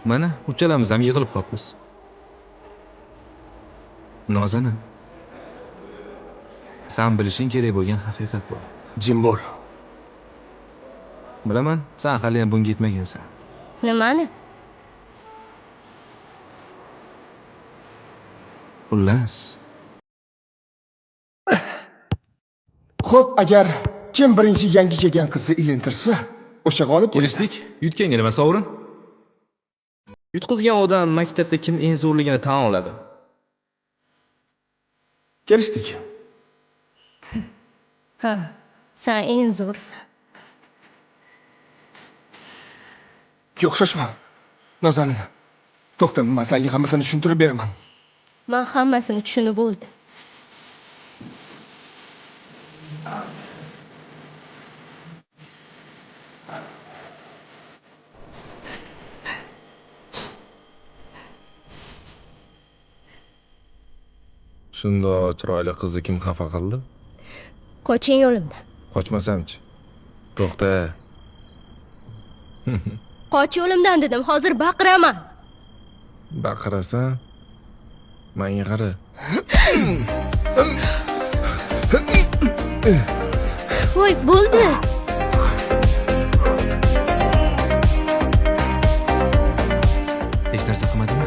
Mana uchalamiz ham yig'ilib qolibmiz. Nozanin. Sen bilishing kerak bo'lgan haqiqat bor. Jim bo'l. Bilaman, sen hali ham bunga yetmagansan. Nimani? Xullas, Xo'p, agar kim birinchi yangi kelgan qizni ilintirsa, o'sha g'olib bo'ladi. kelishdik. Yutganga nima sovrin? Yutqizgan odam maktabda kim eng zo'rligini tan oladi. Kelishdik. Ha, sen eng zo'rsan. O'xshashma. Nazanin. To'xta, men senga hammasini tushuntirib beraman. Men hammasini tushunib bo'ldim. Shundoq chiroyli qizni kim xafa qildi? Qoching yo'limdan. Qochmasamchi. To'xta. Qoch yo'limdan dedim, hozir baqiraman. Baqirasan, menga qara. Voy, bo'ldi. Hech narsa qilmadimi?